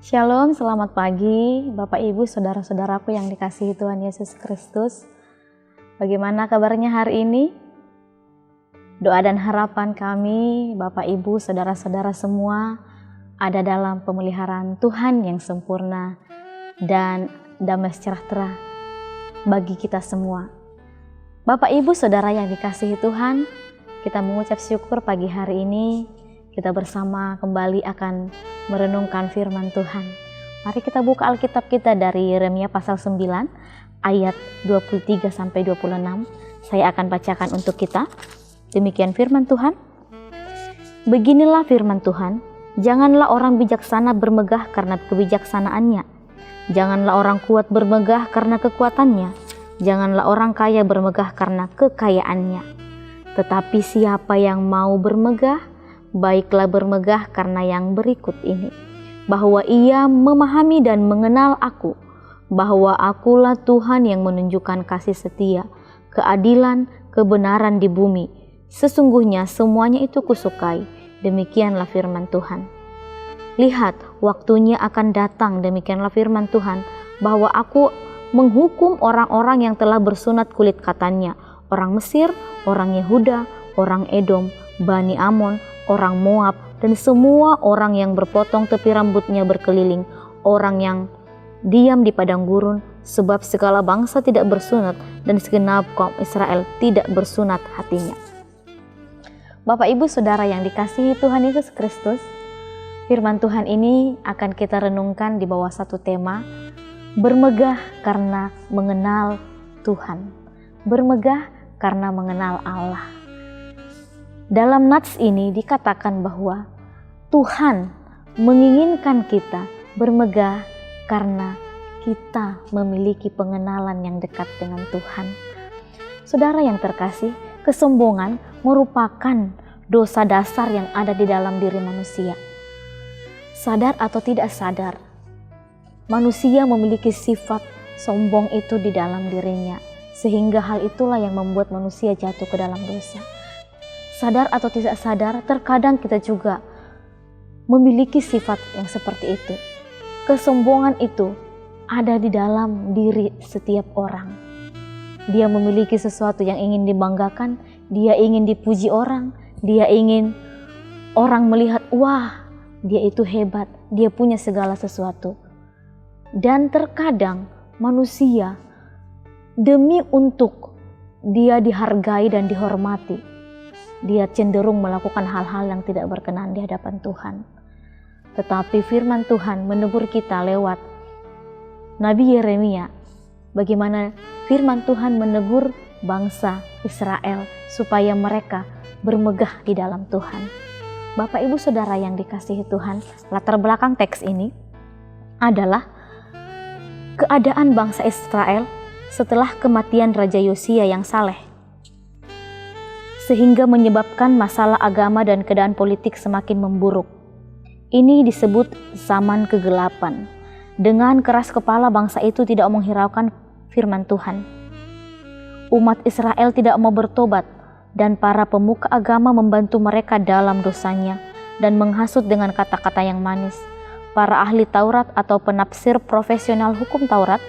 Shalom, selamat pagi Bapak Ibu, saudara-saudaraku yang dikasihi Tuhan Yesus Kristus. Bagaimana kabarnya hari ini? Doa dan harapan kami, Bapak Ibu, saudara-saudara semua ada dalam pemeliharaan Tuhan yang sempurna dan damai sejahtera bagi kita semua. Bapak Ibu, saudara yang dikasihi Tuhan, kita mengucap syukur pagi hari ini kita bersama kembali akan merenungkan firman Tuhan. Mari kita buka Alkitab kita dari Yeremia pasal 9 ayat 23 sampai 26. Saya akan bacakan untuk kita. Demikian firman Tuhan. Beginilah firman Tuhan, janganlah orang bijaksana bermegah karena kebijaksanaannya. Janganlah orang kuat bermegah karena kekuatannya. Janganlah orang kaya bermegah karena kekayaannya. Tetapi siapa yang mau bermegah, baiklah bermegah karena yang berikut ini, bahwa ia memahami dan mengenal aku, bahwa akulah Tuhan yang menunjukkan kasih setia, keadilan, kebenaran di bumi. Sesungguhnya semuanya itu kusukai. Demikianlah firman Tuhan. Lihat, waktunya akan datang, demikianlah firman Tuhan, bahwa aku menghukum orang-orang yang telah bersunat kulit katanya, orang Mesir, orang Yehuda, orang Edom, Bani Amon, orang Moab, dan semua orang yang berpotong tepi rambutnya berkeliling, orang yang diam di padang gurun, sebab segala bangsa tidak bersunat dan segenap kaum Israel tidak bersunat hatinya. Bapak Ibu Saudara yang dikasihi Tuhan Yesus Kristus, firman Tuhan ini akan kita renungkan di bawah satu tema, bermegah karena mengenal Tuhan. Bermegah karena mengenal Allah. Dalam nats ini dikatakan bahwa Tuhan menginginkan kita bermegah karena kita memiliki pengenalan yang dekat dengan Tuhan. Saudara yang terkasih, kesombongan merupakan dosa dasar yang ada di dalam diri manusia. Sadar atau tidak sadar, manusia memiliki sifat sombong itu di dalam dirinya, sehingga hal itulah yang membuat manusia jatuh ke dalam dosa. Sadar atau tidak sadar, terkadang kita juga memiliki sifat yang seperti itu. Kesombongan itu ada di dalam diri setiap orang. Dia memiliki sesuatu yang ingin dibanggakan, dia ingin dipuji orang, dia ingin orang melihat, wah, dia itu hebat, dia punya segala sesuatu. Dan terkadang manusia demi untuk dia dihargai dan dihormati, dia cenderung melakukan hal-hal yang tidak berkenan di hadapan Tuhan. Tetapi firman Tuhan menegur kita lewat Nabi Yeremia, bagaimana firman Tuhan menegur bangsa Israel supaya mereka bermegah di dalam Tuhan. Bapak Ibu Saudara yang dikasihi Tuhan, latar belakang teks ini adalah keadaan bangsa Israel setelah kematian Raja Yosia yang saleh, sehingga menyebabkan masalah agama dan keadaan politik semakin memburuk. Ini disebut zaman kegelapan. Dengan keras kepala bangsa itu tidak menghiraukan firman Tuhan. Umat Israel tidak mau bertobat, dan para pemuka agama membantu mereka dalam dosanya dan menghasut dengan kata-kata yang manis. Para ahli Taurat atau penafsir profesional hukum Taurat,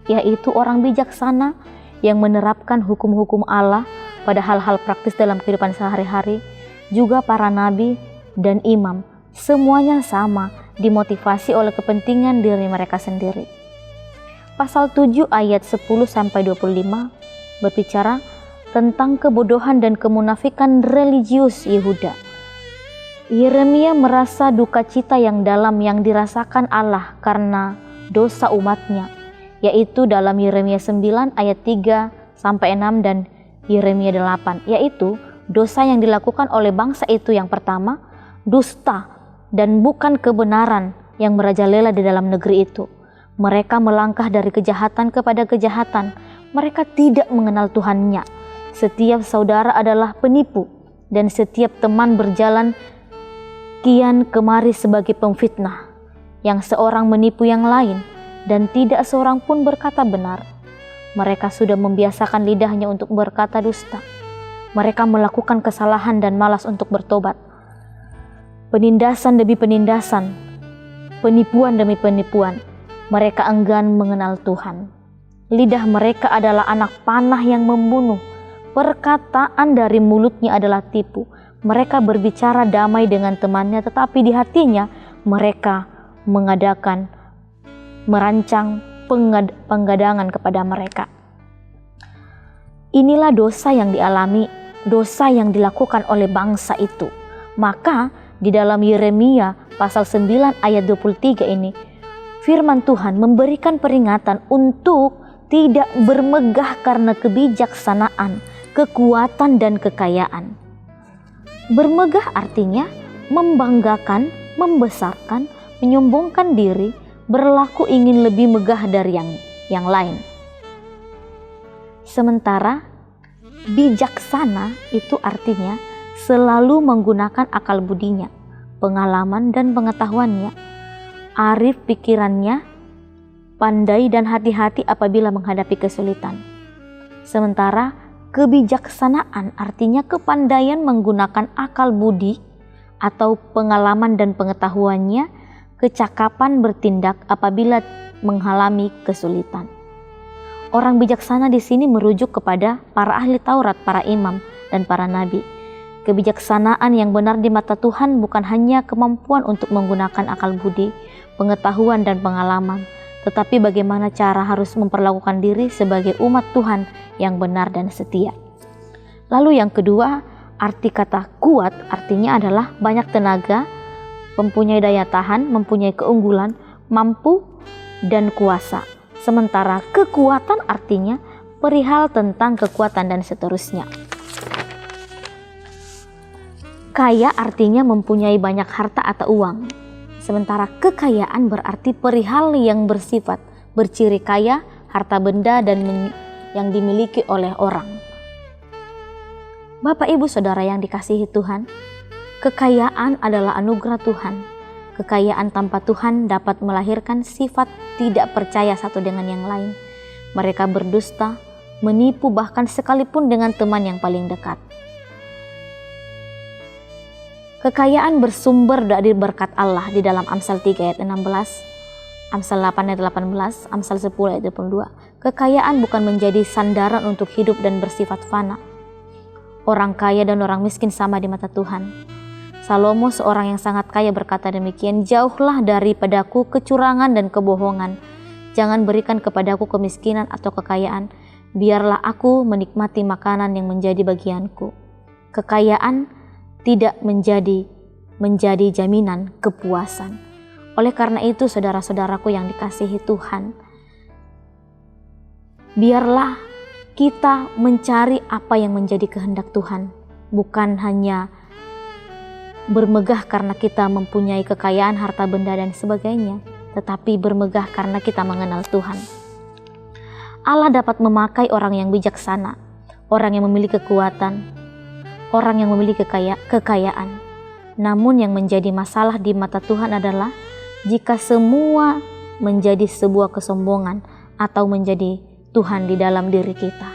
yaitu orang bijaksana yang menerapkan hukum-hukum Allah pada hal-hal praktis dalam kehidupan sehari-hari, juga para nabi dan imam, semuanya sama dimotivasi oleh kepentingan diri mereka sendiri. Pasal 7 ayat 10-25 berbicara tentang kebodohan dan kemunafikan religius Yehuda. Yeremia merasa duka cita yang dalam yang dirasakan Allah karena dosa umatnya, yaitu dalam Yeremia 9 ayat 3-6 dan Yeremia 8, yaitu dosa yang dilakukan oleh bangsa itu yang pertama, dusta dan bukan kebenaran yang merajalela di dalam negeri itu. Mereka melangkah dari kejahatan kepada kejahatan. Mereka tidak mengenal Tuhannya. Setiap saudara adalah penipu dan setiap teman berjalan kian kemari sebagai pemfitnah, yang seorang menipu yang lain dan tidak seorang pun berkata benar. Mereka sudah membiasakan lidahnya untuk berkata dusta. Mereka melakukan kesalahan dan malas untuk bertobat. Penindasan demi penindasan penipuan demi penipuan. Mereka enggan mengenal Tuhan. Lidah mereka adalah anak panah yang membunuh. Perkataan dari mulutnya adalah tipu. Mereka berbicara damai dengan temannya, tetapi di hatinya mereka merancang penggadangan kepada mereka. Inilah dosa yang dialami, dosa yang dilakukan oleh bangsa itu. Maka di dalam Yeremia pasal 9 ayat 23 ini, firman Tuhan memberikan peringatan untuk tidak bermegah karena kebijaksanaan, kekuatan, dan kekayaan. Bermegah artinya membanggakan, membesarkan, menyombongkan diri, berlaku ingin lebih megah dari yang lain. Sementara bijaksana itu artinya selalu menggunakan akal budinya, pengalaman dan pengetahuannya, arif pikirannya, pandai dan hati-hati apabila menghadapi kesulitan. Sementara kebijaksanaan artinya kepandaian menggunakan akal budi atau pengalaman dan pengetahuannya, kecakapan bertindak apabila mengalami kesulitan. Orang bijaksana di sini merujuk kepada para ahli Taurat, para imam, dan para nabi. Kebijaksanaan yang benar di mata Tuhan bukan hanya kemampuan untuk menggunakan akal budi, pengetahuan, dan pengalaman, tetapi bagaimana cara harus memperlakukan diri sebagai umat Tuhan yang benar dan setia. Lalu yang kedua, arti kata kuat artinya adalah banyak tenaga, mempunyai daya tahan, mempunyai keunggulan, mampu, dan kuasa. Sementara kekuatan artinya perihal tentang kekuatan dan seterusnya. Kaya artinya mempunyai banyak harta atau uang. Sementara kekayaan berarti perihal yang bersifat, berciri kaya, harta benda dan yang dimiliki oleh orang. Bapak, Ibu, Saudara yang dikasihi Tuhan, kekayaan adalah anugerah Tuhan. Kekayaan tanpa Tuhan dapat melahirkan sifat tidak percaya satu dengan yang lain. Mereka berdusta, menipu bahkan sekalipun dengan teman yang paling dekat. Kekayaan bersumber dari berkat Allah di dalam Amsal 3 ayat 16, Amsal 8 ayat 18, Amsal 10 ayat 22. Kekayaan bukan menjadi sandaran untuk hidup dan bersifat fana. Orang kaya dan orang miskin sama di mata Tuhan. Salomo, seorang yang sangat kaya, berkata demikian, "Jauhlah daripadaku kecurangan dan kebohongan. Jangan berikan kepadaku kemiskinan atau kekayaan. Biarlah aku menikmati makanan yang menjadi bagianku." Kekayaan tidak menjadi jaminan kepuasan. Oleh karena itu, saudara-saudaraku yang dikasihi Tuhan, biarlah kita mencari apa yang menjadi kehendak Tuhan, bukan hanya bermegah karena kita mempunyai kekayaan, harta benda, dan sebagainya, tetapi bermegah karena kita mengenal Tuhan. Allah dapat memakai orang yang bijaksana, orang yang memiliki kekuatan, orang yang memiliki kekayaan. Namun yang menjadi masalah di mata Tuhan adalah jika semua menjadi sebuah kesombongan atau menjadi Tuhan di dalam diri kita.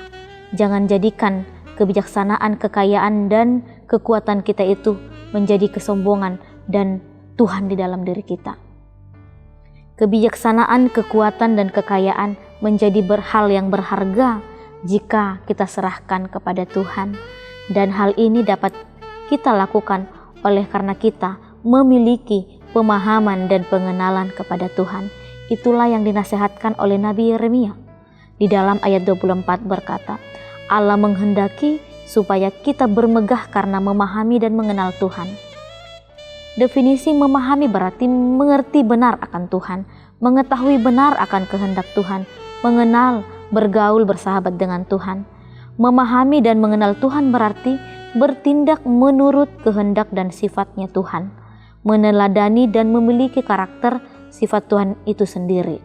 Jangan jadikan kebijaksanaan, kekayaan, dan kekuatan kita itu menjadi kesombongan dan Tuhan di dalam diri kita. Kebijaksanaan, kekuatan, dan kekayaan menjadi hal yang berharga jika kita serahkan kepada Tuhan. Dan hal ini dapat kita lakukan oleh karena kita memiliki pemahaman dan pengenalan kepada Tuhan. Itulah yang dinasihatkan oleh Nabi Yeremia. Di dalam ayat 24 berkata, Allah menghendaki supaya kita bermegah karena memahami dan mengenal Tuhan. Definisi memahami berarti mengerti benar akan Tuhan, mengetahui benar akan kehendak Tuhan, mengenal, bergaul, bersahabat dengan Tuhan. Memahami dan mengenal Tuhan berarti bertindak menurut kehendak dan sifatnya Tuhan, meneladani dan memiliki karakter sifat Tuhan itu sendiri.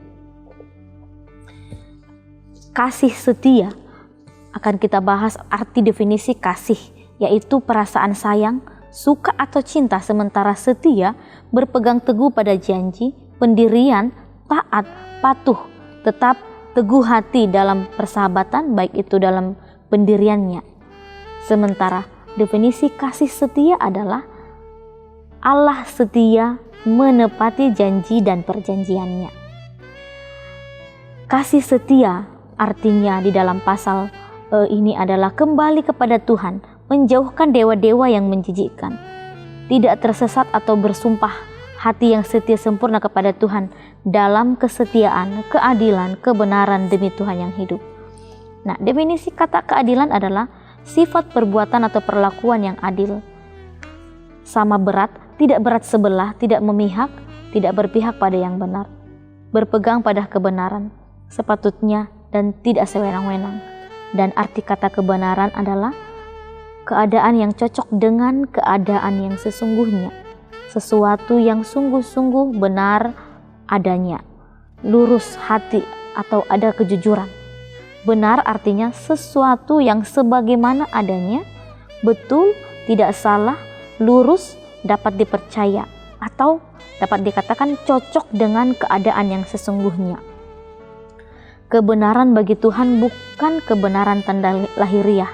Kasih setia akan kita bahas arti definisi kasih, yaitu perasaan sayang, suka atau cinta, sementara setia berpegang teguh pada janji, pendirian, taat, patuh, tetap teguh hati dalam persahabatan, baik itu dalam pendiriannya. Sementara definisi kasih setia adalah Allah setia menepati janji dan perjanjiannya. Kasih setia artinya di dalam pasal ini adalah kembali kepada Tuhan, menjauhkan dewa-dewa yang menjijikkan, tidak tersesat atau bersumpah hati yang setia sempurna kepada Tuhan dalam kesetiaan, keadilan, kebenaran demi Tuhan yang hidup. Nah, definisi kata keadilan adalah sifat perbuatan atau perlakuan yang adil, sama berat, tidak berat sebelah, tidak memihak, tidak berpihak pada yang benar, berpegang pada kebenaran sepatutnya dan tidak sewenang-wenang. Dan arti kata kebenaran adalah keadaan yang cocok dengan keadaan yang sesungguhnya, sesuatu yang sungguh-sungguh benar adanya, lurus hati atau ada kejujuran. Benar artinya sesuatu yang sebagaimana adanya, betul, tidak salah, lurus, dapat dipercaya, atau dapat dikatakan cocok dengan keadaan yang sesungguhnya. Kebenaran bagi Tuhan bukan kebenaran tanda lahiriah,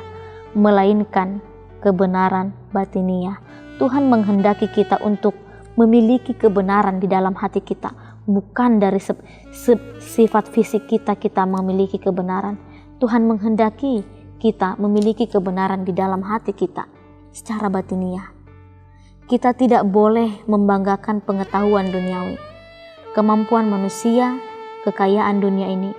melainkan kebenaran batiniah. Tuhan menghendaki kita untuk memiliki kebenaran di dalam hati kita, bukan dari sifat fisik kita memiliki kebenaran. Tuhan menghendaki kita memiliki kebenaran di dalam hati kita secara batiniah. Kita tidak boleh membanggakan pengetahuan duniawi, kemampuan manusia, kekayaan dunia ini.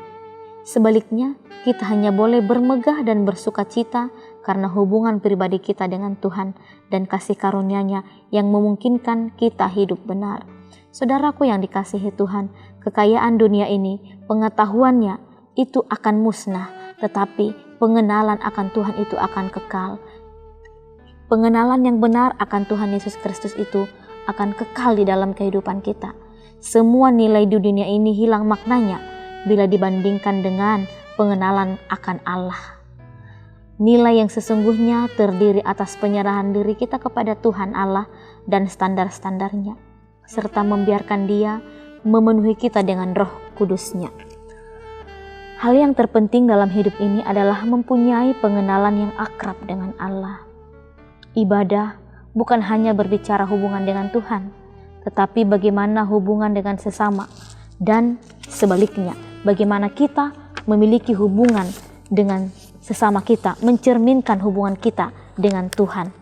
Sebaliknya, kita hanya boleh bermegah dan bersuka cita karena hubungan pribadi kita dengan Tuhan dan kasih karunia-Nya yang memungkinkan kita hidup benar. Saudaraku yang dikasihi Tuhan, kekayaan dunia ini, pengetahuannya itu akan musnah, tetapi pengenalan akan Tuhan itu akan kekal. Pengenalan yang benar akan Tuhan Yesus Kristus itu akan kekal di dalam kehidupan kita. Semua nilai di dunia ini hilang maknanya bila dibandingkan dengan pengenalan akan Allah. Nilai yang sesungguhnya terdiri atas penyerahan diri kita kepada Tuhan Allah dan standar-standarnya, serta membiarkan Dia memenuhi kita dengan Roh Kudus-Nya. Hal yang terpenting dalam hidup ini adalah mempunyai pengenalan yang akrab dengan Allah. Ibadah bukan hanya berbicara hubungan dengan Tuhan, tetapi bagaimana hubungan dengan sesama, dan sebaliknya, bagaimana kita memiliki hubungan dengan sesama kita, mencerminkan hubungan kita dengan Tuhan.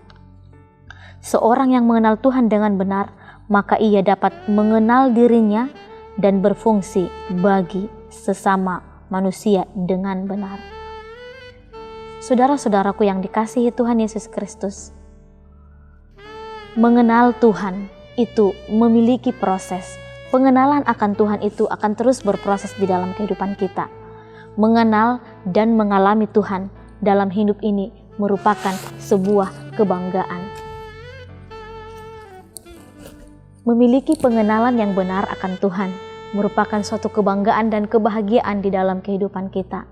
Seorang yang mengenal Tuhan dengan benar, maka ia dapat mengenal dirinya dan berfungsi bagi sesama manusia dengan benar. Saudara-saudaraku yang dikasihi Tuhan Yesus Kristus, mengenal Tuhan itu memiliki proses. Pengenalan akan Tuhan itu akan terus berproses di dalam kehidupan kita. Mengenal dan mengalami Tuhan dalam hidup ini merupakan sebuah kebanggaan. Memiliki pengenalan yang benar akan Tuhan merupakan suatu kebanggaan dan kebahagiaan di dalam kehidupan kita.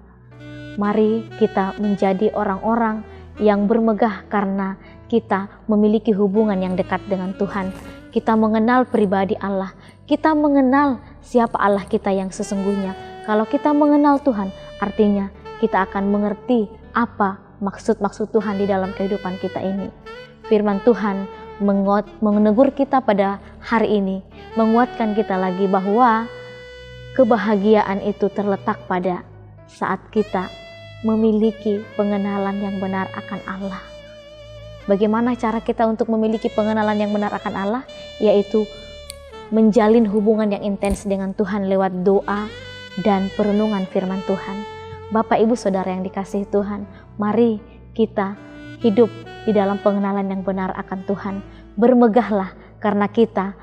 Mari kita menjadi orang-orang yang bermegah karena kita memiliki hubungan yang dekat dengan Tuhan. Kita mengenal pribadi Allah, kita mengenal siapa Allah kita yang sesungguhnya. Kalau kita mengenal Tuhan, artinya kita akan mengerti apa maksud-maksud Tuhan di dalam kehidupan kita ini. Firman Tuhan menegur kita pada hari ini, menguatkan kita lagi bahwa kebahagiaan itu terletak pada saat kita memiliki pengenalan yang benar akan Allah. Bagaimana cara kita untuk memiliki pengenalan yang benar akan Allah? Yaitu menjalin hubungan yang intens dengan Tuhan lewat doa dan perenungan firman Tuhan. Bapak, Ibu, Saudara yang dikasihi Tuhan, mari kita hidup di dalam pengenalan yang benar akan Tuhan. Bermegahlah karena kita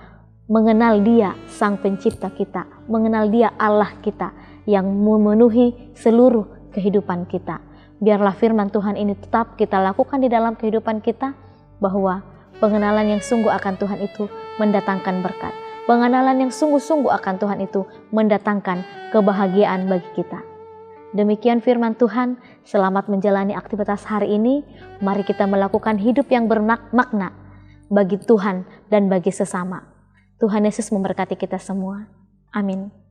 mengenal Dia, Sang Pencipta kita, mengenal Dia, Allah kita, yang memenuhi seluruh kehidupan kita. Biarlah firman Tuhan ini tetap kita lakukan di dalam kehidupan kita, bahwa pengenalan yang sungguh akan Tuhan itu mendatangkan berkat. Pengenalan yang sungguh-sungguh akan Tuhan itu mendatangkan kebahagiaan bagi kita. Demikian firman Tuhan, selamat menjalani aktivitas hari ini. Mari kita melakukan hidup yang bermakna bagi Tuhan dan bagi sesama. Tuhan Yesus memberkati kita semua. Amin.